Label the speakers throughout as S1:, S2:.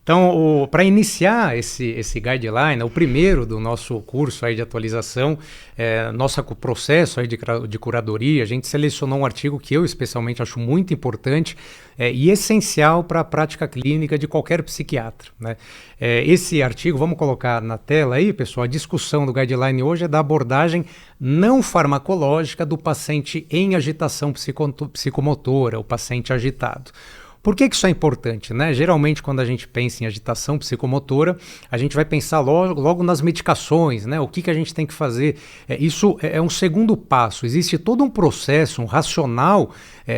S1: Então, para iniciar esse guideline, o primeiro do nosso curso aí de atualização, nosso processo aí de curadoria, a gente selecionou um artigo que eu especialmente acho muito importante e essencial para a prática clínica de qualquer psiquiatra, né? Esse artigo, vamos colocar na tela aí, pessoal, a discussão do guideline hoje é da abordagem não farmacológica do paciente em agitação psicomotora, o paciente agitado. Por que isso é importante, né? Geralmente, quando a gente pensa em agitação psicomotora, a gente vai pensar logo nas medicações, né? O que a gente tem que fazer. Isso é um segundo passo. Existe todo um processo, um racional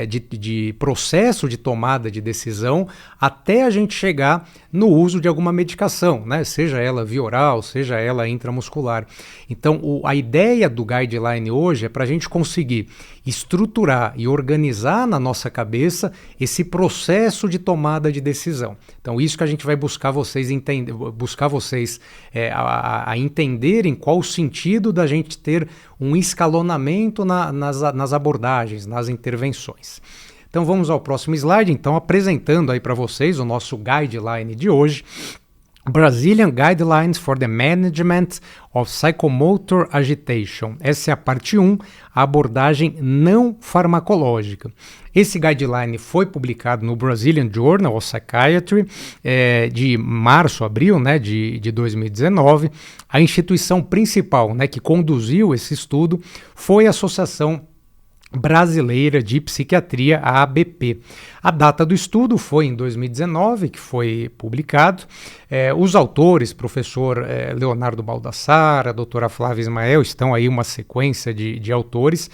S1: de processo de tomada de decisão até a gente chegar no uso de alguma medicação, né? Seja ela via oral, seja ela intramuscular. Então, a ideia do guideline hoje é para a gente conseguir estruturar e organizar na nossa cabeça esse processo de tomada de decisão. Então, isso que a gente vai buscar vocês a entenderem qual o sentido da gente ter um escalonamento nas abordagens, nas intervenções. Então, vamos ao próximo slide. Então, apresentando aí para vocês o nosso guideline de hoje. Brazilian Guidelines for the Management of Psychomotor Agitation. Essa é a parte 1, a abordagem não farmacológica. Esse guideline foi publicado no Brazilian Journal of Psychiatry de março, abril, né, de 2019. A instituição principal, né, que conduziu esse estudo foi a Associação Brasileira de Psiquiatria, a ABP. A data do estudo foi em 2019, que foi publicado. Os autores, professor Leonardo Baldassar, a doutora Flávia Ismael, estão aí uma sequência de autores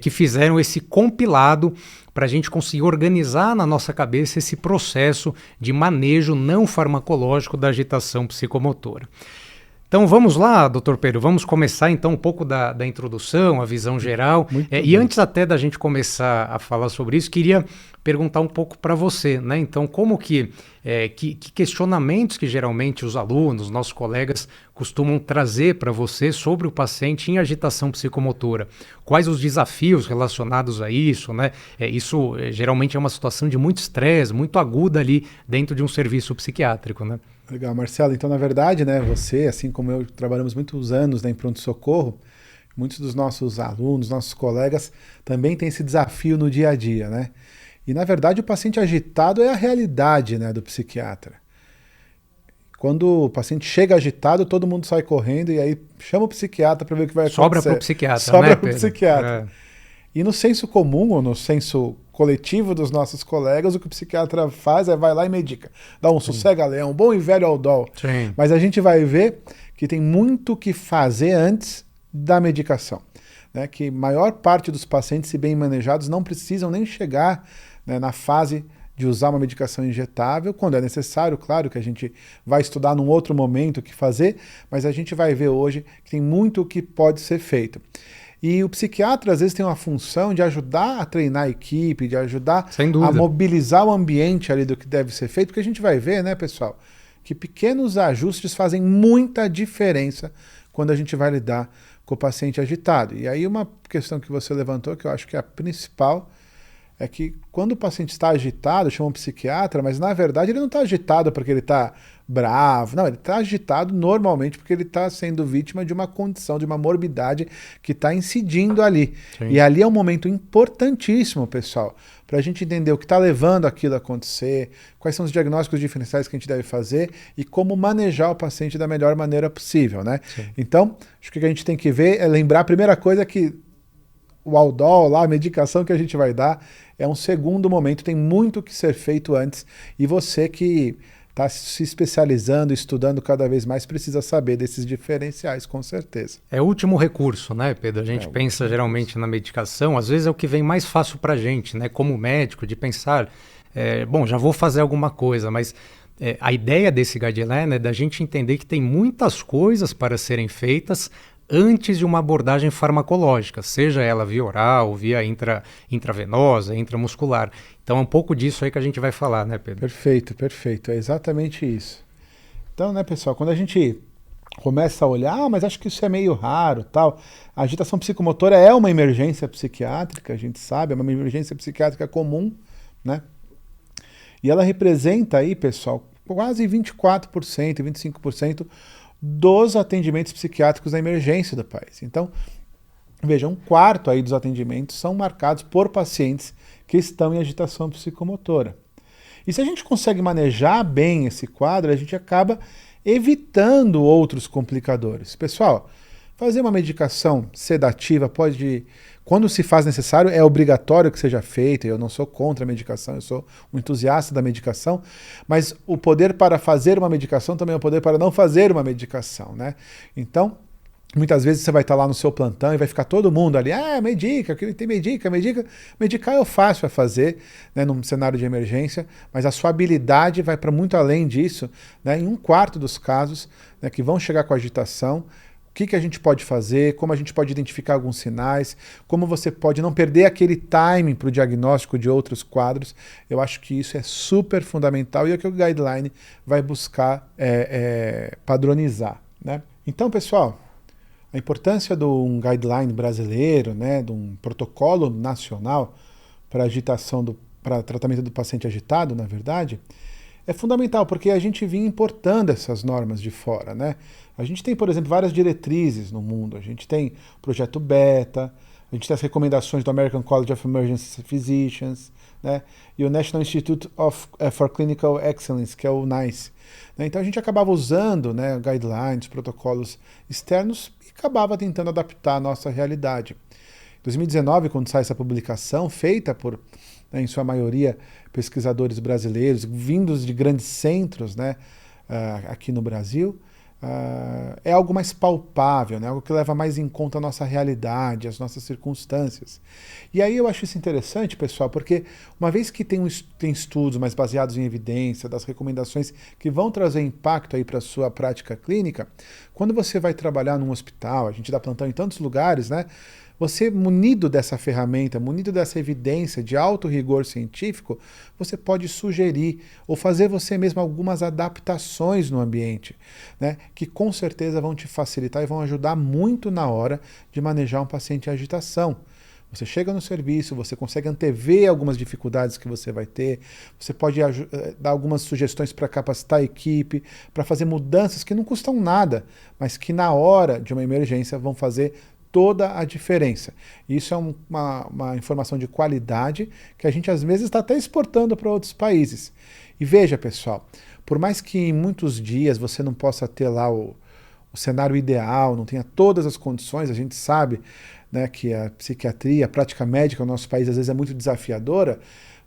S1: que fizeram esse compilado para a gente conseguir organizar na nossa cabeça esse processo de manejo não farmacológico da agitação psicomotora. Então vamos lá, doutor Pedro, vamos começar então um pouco da introdução, a visão geral. E antes até da gente começar a falar sobre isso, queria perguntar um pouco para você, né? Então, como que questionamentos que geralmente os alunos, nossos colegas costumam trazer para você sobre o paciente em agitação psicomotora? Quais os desafios relacionados a isso, né? Isso geralmente é uma situação de muito estresse, muito aguda ali dentro de um serviço psiquiátrico, né?
S2: Legal, Marcelo. Então, na verdade, né, você, assim como eu, trabalhamos muitos anos, né, em pronto-socorro, muitos dos nossos alunos, nossos colegas, também têm esse desafio no dia a dia, né? E, na verdade, o paciente agitado é a realidade, né, do psiquiatra. Quando o paciente chega agitado, todo mundo sai correndo e aí chama o psiquiatra para ver o que vai acontecer.
S1: Sobra para o psiquiatra,
S2: Sobra
S1: né,
S2: para o psiquiatra. E no senso comum, ou no senso coletivo dos nossos colegas, o que o psiquiatra faz é vai lá e medica. Dá um sossega-leão, bom e velho Aldol.
S1: Sim.
S2: Mas a gente vai ver que tem muito o que fazer antes da medicação. Né? Que maior parte dos pacientes, se bem manejados, não precisam nem chegar, né, na fase de usar uma medicação injetável, quando é necessário, claro que a gente vai estudar num outro momento o que fazer, mas a gente vai ver hoje que tem muito o que pode ser feito. E o psiquiatra, às vezes, tem uma função de ajudar a treinar a equipe, de ajudar a mobilizar o ambiente ali do que deve ser feito, porque a gente vai ver, né, pessoal, que pequenos ajustes fazem muita diferença quando a gente vai lidar com o paciente agitado. E aí uma questão que você levantou, que eu acho que é a principal, é que quando o paciente está agitado, chama um psiquiatra, mas na verdade ele não está agitado porque ele está bravo, não, ele está agitado normalmente porque ele está sendo vítima de uma condição, de uma morbidade que está incidindo ali. Sim. E ali é um momento importantíssimo, pessoal, para a gente entender o que está levando aquilo a acontecer, quais são os diagnósticos diferenciais que a gente deve fazer e como manejar o paciente da melhor maneira possível, né? Sim. Então, acho que o que a gente tem que ver é lembrar a primeira coisa que o Aldol, lá, a medicação que a gente vai dar, é um segundo momento, tem muito que ser feito antes, e você que está se especializando, estudando cada vez mais, precisa saber desses diferenciais, com certeza.
S1: É o último recurso, né, Pedro? A gente pensa geralmente na medicação, às vezes é o que vem mais fácil para a gente, né, como médico, de pensar, bom, já vou fazer alguma coisa, mas a ideia desse guideline é da gente entender que tem muitas coisas para serem feitas antes de uma abordagem farmacológica, seja ela via oral, via intravenosa, intramuscular. Então é um pouco disso aí que a gente vai falar, né, Pedro?
S2: Perfeito, perfeito. É exatamente isso. Então, né, pessoal, quando a gente começa a olhar, mas acho que isso é meio raro, tal. A agitação psicomotora é uma emergência psiquiátrica, a gente sabe, é uma emergência psiquiátrica comum, né? E ela representa aí, pessoal, quase 24%, 25% dos atendimentos psiquiátricos da emergência do país. Então, veja, um quarto aí dos atendimentos são marcados por pacientes que estão em agitação psicomotora. E se a gente consegue manejar bem esse quadro, a gente acaba evitando outros complicadores. Pessoal, fazer uma medicação sedativa pode, quando se faz necessário, é obrigatório que seja feito. Eu não sou contra a medicação, eu sou um entusiasta da medicação, mas o poder para fazer uma medicação também é o poder para não fazer uma medicação, né? Então, muitas vezes você vai estar lá no seu plantão e vai ficar todo mundo ali, medica, que tem medica. Medicar é fácil a fazer, né, num cenário de emergência, mas a sua habilidade vai para muito além disso, né, em um quarto dos casos, né, que vão chegar com agitação. O que a gente pode fazer, como a gente pode identificar alguns sinais, como você pode não perder aquele timing para o diagnóstico de outros quadros. Eu acho que isso é super fundamental e é o que o Guideline vai buscar padronizar, né? Então, pessoal, a importância de um guideline brasileiro, né, de um protocolo nacional para para tratamento do paciente agitado, na verdade, é fundamental, porque a gente vinha importando essas normas de fora, né? A gente tem, por exemplo, várias diretrizes no mundo. A gente tem o projeto Beta, a gente tem as recomendações do American College of Emergency Physicians, né? E o National Institute for Clinical Excellence, que é o NICE. Né? Então a gente acabava usando, né, guidelines, protocolos externos e acabava tentando adaptar a nossa realidade. Em 2019, quando sai essa publicação, feita por, né, em sua maioria, pesquisadores brasileiros, vindos de grandes centros, né, aqui no Brasil, é algo mais palpável, né, algo que leva mais em conta a nossa realidade, as nossas circunstâncias. E aí eu acho isso interessante, pessoal, porque uma vez que tem estudos mais baseados em evidência, das recomendações que vão trazer impacto aí para a sua prática clínica, quando você vai trabalhar num hospital, a gente dá plantão em tantos lugares, né? Você, munido dessa ferramenta, munido dessa evidência de alto rigor científico, você pode sugerir ou fazer você mesmo algumas adaptações no ambiente, né, que com certeza vão te facilitar e vão ajudar muito na hora de manejar um paciente em agitação. Você chega no serviço, você consegue antever algumas dificuldades que você vai ter, você pode dar algumas sugestões para capacitar a equipe, para fazer mudanças que não custam nada, mas que na hora de uma emergência vão fazer toda a diferença. Isso é uma informação de qualidade que a gente às vezes está até exportando para outros países. E veja, pessoal, por mais que em muitos dias você não possa ter lá o cenário ideal, não tenha todas as condições, a gente sabe, né, que a psiquiatria, a prática médica no nosso país às vezes é muito desafiadora.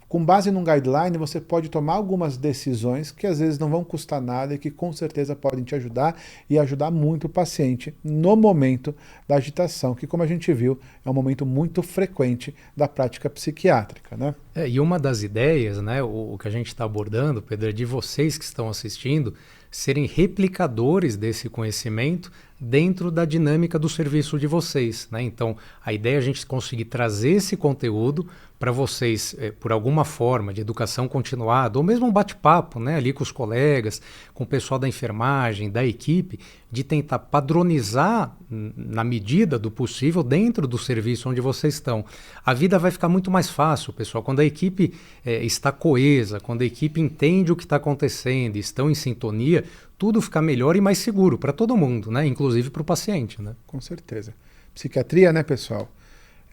S2: Com base num guideline, você pode tomar algumas decisões que às vezes não vão custar nada e que com certeza podem te ajudar e ajudar muito o paciente no momento da agitação, que, como a gente viu, é um momento muito frequente da prática psiquiátrica, né?
S1: E uma das ideias, né, o que a gente está abordando, Pedro, é de vocês que estão assistindo serem replicadores desse conhecimento dentro da dinâmica do serviço de vocês, né? Então, a ideia é a gente conseguir trazer esse conteúdo para vocês, por alguma forma de educação continuada, ou mesmo um bate-papo, né, ali com os colegas, com o pessoal da enfermagem, da equipe, de tentar padronizar na medida do possível dentro do serviço onde vocês estão. A vida vai ficar muito mais fácil, pessoal, quando a equipe está coesa, quando a equipe entende o que está acontecendo, estão em sintonia, tudo fica melhor e mais seguro para todo mundo, né, inclusive para o paciente, né?
S2: Com certeza. Psiquiatria, né, pessoal?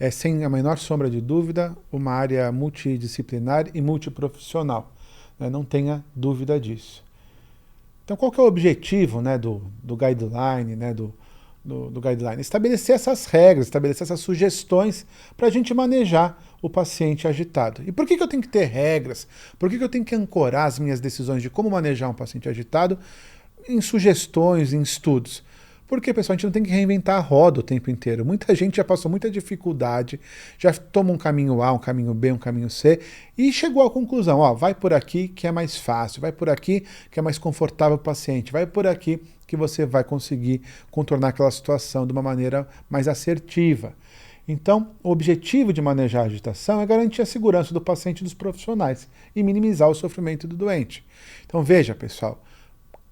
S2: É, sem a menor sombra de dúvida, uma área multidisciplinar e multiprofissional, né? Não tenha dúvida disso. Então, qual que é o objetivo, né, do guideline, né, do guideline? Estabelecer essas regras, estabelecer essas sugestões para a gente manejar o paciente agitado. E por que eu tenho que ter regras? Por que eu tenho que ancorar as minhas decisões de como manejar um paciente agitado em sugestões, em estudos? Porque, pessoal, a gente não tem que reinventar a roda o tempo inteiro. Muita gente já passou muita dificuldade, já toma um caminho A, um caminho B, um caminho C, e chegou à conclusão, ó, vai por aqui que é mais fácil, vai por aqui que é mais confortável para o paciente, vai por aqui que você vai conseguir contornar aquela situação de uma maneira mais assertiva. Então, o objetivo de manejar a agitação é garantir a segurança do paciente e dos profissionais e minimizar o sofrimento do doente. Então, veja, pessoal,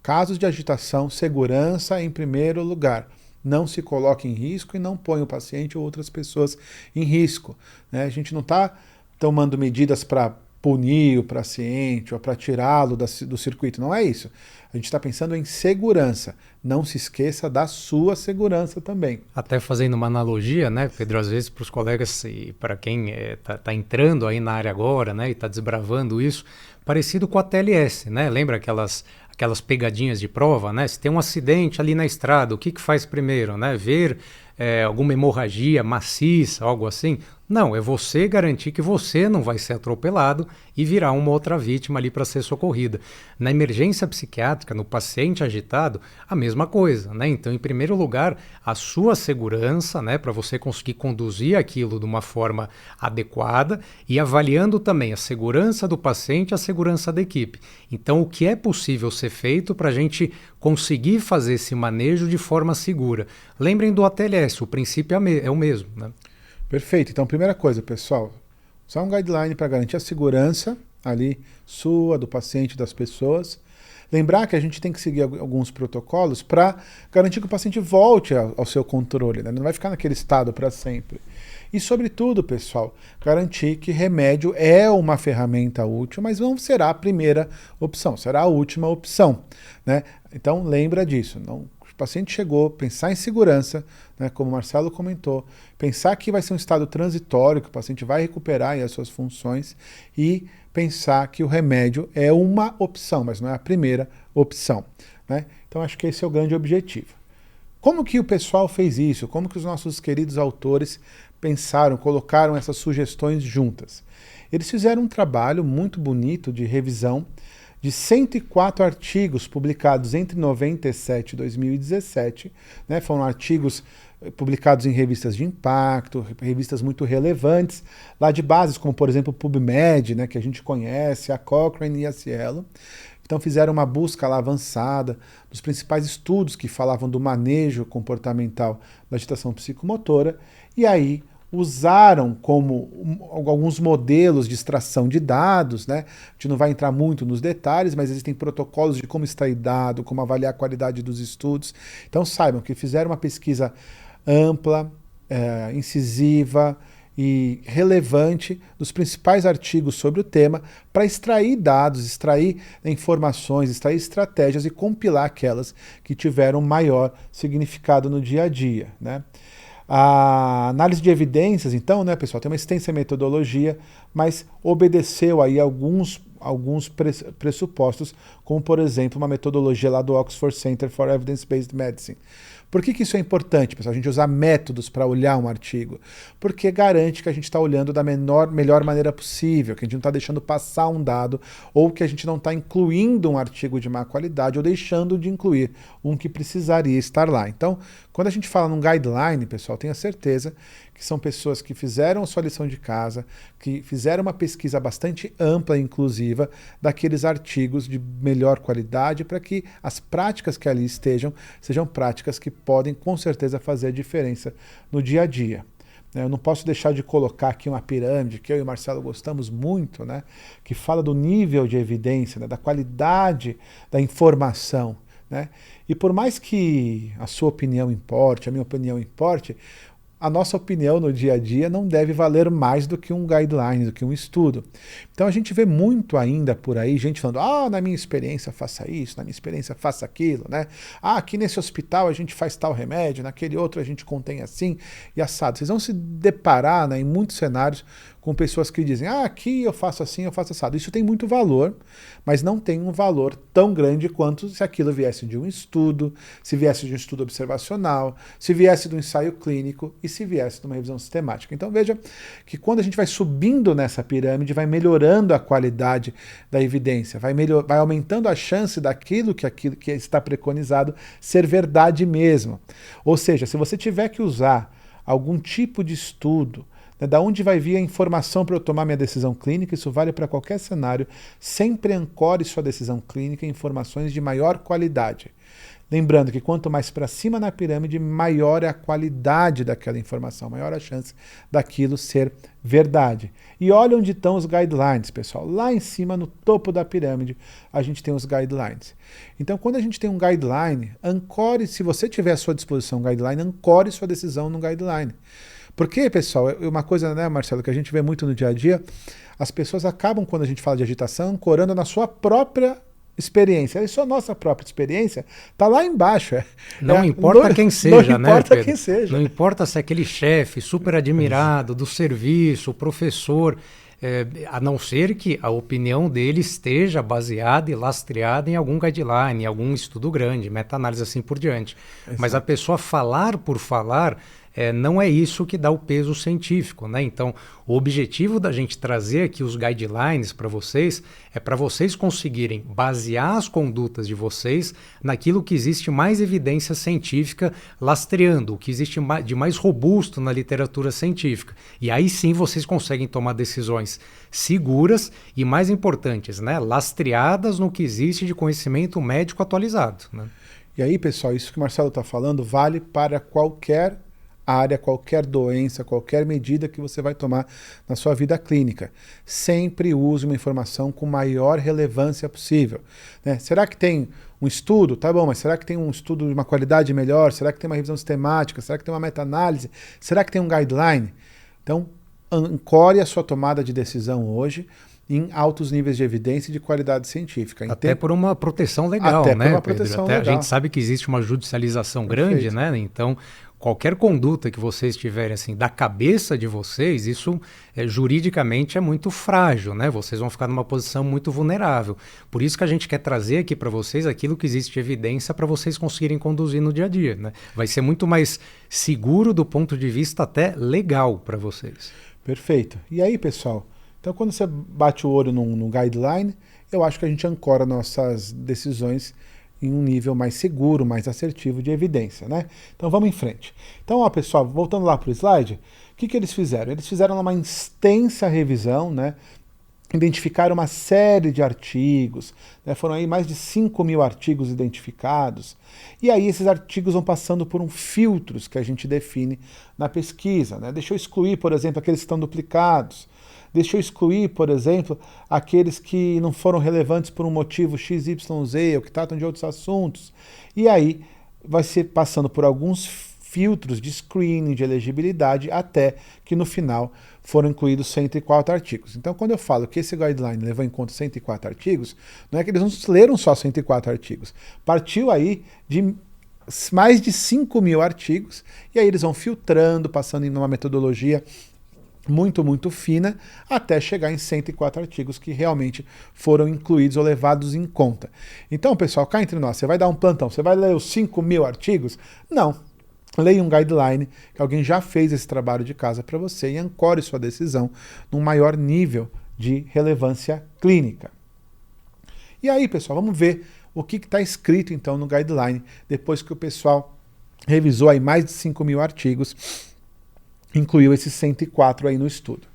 S2: casos de agitação, segurança em primeiro lugar. Não se coloque em risco e não ponha o paciente ou outras pessoas em risco, né? A gente não está tomando medidas para punir o paciente ou para tirá-lo do circuito. Não é isso. A gente está pensando em segurança. Não se esqueça da sua segurança também.
S1: Até fazendo uma analogia, né, Pedro, às vezes para os colegas e para quem tá entrando aí na área agora, né, e está desbravando isso, parecido com a TLS, né? Lembra aquelas pegadinhas de prova, né? Se tem um acidente ali na estrada, o que faz primeiro, né? Ver alguma hemorragia maciça, algo assim? Não, é você garantir que você não vai ser atropelado e virar uma outra vítima ali para ser socorrida. Na emergência psiquiátrica, no paciente agitado, a mesma coisa, né? Então, em primeiro lugar, a sua segurança, né, para você conseguir conduzir aquilo de uma forma adequada e avaliando também a segurança do paciente e a segurança da equipe. Então, o que é possível ser feito para a gente conseguir fazer esse manejo de forma segura? Lembrem do ATLS, o princípio é o mesmo, né?
S2: Perfeito. Então, primeira coisa, pessoal, usar um guideline para garantir a segurança ali sua, do paciente, das pessoas. Lembrar que a gente tem que seguir alguns protocolos para garantir que o paciente volte ao seu controle, né? Ele não vai ficar naquele estado para sempre. E, sobretudo, pessoal, garantir que remédio é uma ferramenta útil, mas não será a primeira opção, será a última opção, né? Então, lembra disso. O paciente chegou, pensar em segurança, né, como o Marcelo comentou, pensar que vai ser um estado transitório, que o paciente vai recuperar aí as suas funções e pensar que o remédio é uma opção, mas não é a primeira opção, né? Então, acho que esse é o grande objetivo. Como que o pessoal fez isso? Como que os nossos queridos autores pensaram, colocaram essas sugestões juntas? Eles fizeram um trabalho muito bonito de revisão de 104 artigos publicados entre 97 e 2017, né? Foram artigos publicados em revistas de impacto, revistas muito relevantes, lá de bases como, por exemplo, o PubMed, né, que a gente conhece, a Cochrane e a Cielo. Então fizeram uma busca lá avançada dos principais estudos que falavam do manejo comportamental da agitação psicomotora, e aí usaram como alguns modelos de extração de dados, né? A gente não vai entrar muito nos detalhes, mas existem protocolos de como extrair dado, como avaliar a qualidade dos estudos. Então saibam que fizeram uma pesquisa ampla, incisiva e relevante dos principais artigos sobre o tema para extrair dados, extrair informações, extrair estratégias e compilar aquelas que tiveram maior significado no dia a dia, né? A análise de evidências, então, né, pessoal, tem uma extensa metodologia, mas obedeceu aí alguns pressupostos, como, por exemplo, uma metodologia lá do Oxford Center for Evidence-Based Medicine. Por que isso é importante, pessoal? A gente usar métodos para olhar um artigo. Porque garante que a gente está olhando da melhor maneira possível, que a gente não está deixando passar um dado, ou que a gente não está incluindo um artigo de má qualidade, ou deixando de incluir um que precisaria estar lá. Então, quando a gente fala num guideline, pessoal, tenha certeza que são pessoas que fizeram a sua lição de casa, que fizeram uma pesquisa bastante ampla e inclusiva daqueles artigos de melhor qualidade para que as práticas que ali estejam sejam práticas que podem com certeza fazer a diferença no dia a dia. Eu não posso deixar de colocar aqui uma pirâmide que eu e o Marcelo gostamos muito, né, que fala do nível de evidência, né, da qualidade da informação, né? E por mais que a sua opinião importe, a minha opinião importe, a nossa opinião no dia a dia não deve valer mais do que um guideline, do que um estudo. Então a gente vê muito ainda por aí gente falando, na minha experiência faça isso, na minha experiência faça aquilo, né? Aqui nesse hospital a gente faz tal remédio, naquele outro a gente contém assim e assado. Vocês vão se deparar, né, em muitos cenários com pessoas que dizem, aqui eu faço assim, eu faço assado. Isso tem muito valor, mas não tem um valor tão grande quanto se aquilo viesse de um estudo, se viesse de um estudo observacional, se viesse de um ensaio clínico e se viesse de uma revisão sistemática. Então veja que quando a gente vai subindo nessa pirâmide, vai melhorando a qualidade da evidência, vai aumentando a chance daquilo que está preconizado ser verdade mesmo. Ou seja, se você tiver que usar algum tipo de estudo, da onde vai vir a informação para eu tomar minha decisão clínica, isso vale para qualquer cenário, sempre ancore sua decisão clínica em informações de maior qualidade. Lembrando que quanto mais para cima na pirâmide, maior é a qualidade daquela informação, maior a chance daquilo ser verdade. E olha onde estão os guidelines, pessoal. Lá em cima, no topo da pirâmide, a gente tem os guidelines. Então, quando a gente tem um guideline, ancore, se você tiver à sua disposição um guideline, ancore sua decisão no guideline. Porque, pessoal, uma coisa, né, Marcelo, que a gente vê muito no dia a dia, as pessoas acabam, quando a gente fala de agitação, ancorando na sua própria experiência. Isso é a nossa própria experiência, tá lá embaixo.
S1: Não importa quem seja, né,
S2: Não importa
S1: Pedro?
S2: quem seja.
S1: Não importa se é aquele chefe super admirado do serviço, o professor, a não ser que a opinião dele esteja baseada e lastreada em algum guideline, em algum estudo grande, meta-análise assim por diante.
S2: Exato.
S1: Mas a pessoa falar por falar, não é isso que dá o peso científico, né? Então, o objetivo da gente trazer aqui os guidelines para vocês é para vocês conseguirem basear as condutas de vocês naquilo que existe mais evidência científica lastreando, o que existe de mais robusto na literatura científica. E aí sim vocês conseguem tomar decisões seguras e, mais importantes, né, lastreadas no que existe de conhecimento médico atualizado, né?
S2: E aí, pessoal, isso que o Marcelo está falando vale para qualquer área, qualquer doença, qualquer medida que você vai tomar na sua vida clínica. Sempre use uma informação com maior relevância possível, né? Será que tem um estudo? Tá bom, mas será que tem um estudo de uma qualidade melhor? Será que tem uma revisão sistemática? Será que tem uma meta-análise? Será que tem um guideline? Então, ancore a sua tomada de decisão hoje em altos níveis de evidência e de qualidade científica.
S1: Até por uma proteção legal,
S2: até
S1: né,
S2: por uma
S1: Pedro?
S2: proteção
S1: Até
S2: legal.
S1: a gente sabe que existe uma judicialização grande, né? Então, qualquer conduta que vocês tiverem assim da cabeça de vocês, isso juridicamente é muito frágil, né? Vocês vão ficar numa posição muito vulnerável. Por isso que a gente quer trazer aqui para vocês aquilo que existe de evidência para vocês conseguirem conduzir no dia a dia, né? Vai ser muito mais seguro do ponto de vista até legal para vocês.
S2: Perfeito. E aí, pessoal? Então, quando você bate o olho no guideline, eu acho que a gente ancora nossas decisões em um nível mais seguro, mais assertivo de evidência, né? Então, vamos em frente. Então, ó, pessoal, voltando lá para o slide, o que eles fizeram? Eles fizeram uma extensa revisão, né? Identificaram uma série de artigos, né? Foram aí mais de 5.000 artigos identificados, e aí esses artigos vão passando por filtros que a gente define na pesquisa, né? Deixa eu excluir, por exemplo, aqueles que estão duplicados. Deixa eu excluir, por exemplo, aqueles que não foram relevantes por um motivo XYZ, ou que tratam de outros assuntos. E aí vai ser passando por alguns filtros de screening, de elegibilidade, até que no final foram incluídos 104 artigos. Então, quando eu falo que esse guideline levou em conta 104 artigos, não é que eles não leram só 104 artigos. Partiu aí de mais de 5.000 artigos, e aí eles vão filtrando, passando em uma metodologia muito, muito fina, até chegar em 104 artigos que realmente foram incluídos ou levados em conta. Então, pessoal, cá entre nós, você vai dar um plantão, você vai ler os 5.000 artigos? Não. Leia um guideline, que alguém já fez esse trabalho de casa para você e ancore sua decisão num maior nível de relevância clínica. E aí, pessoal, vamos ver o que está escrito, então, no guideline, depois que o pessoal revisou aí mais de 5.000 artigos, incluiu esses 104 aí no estudo.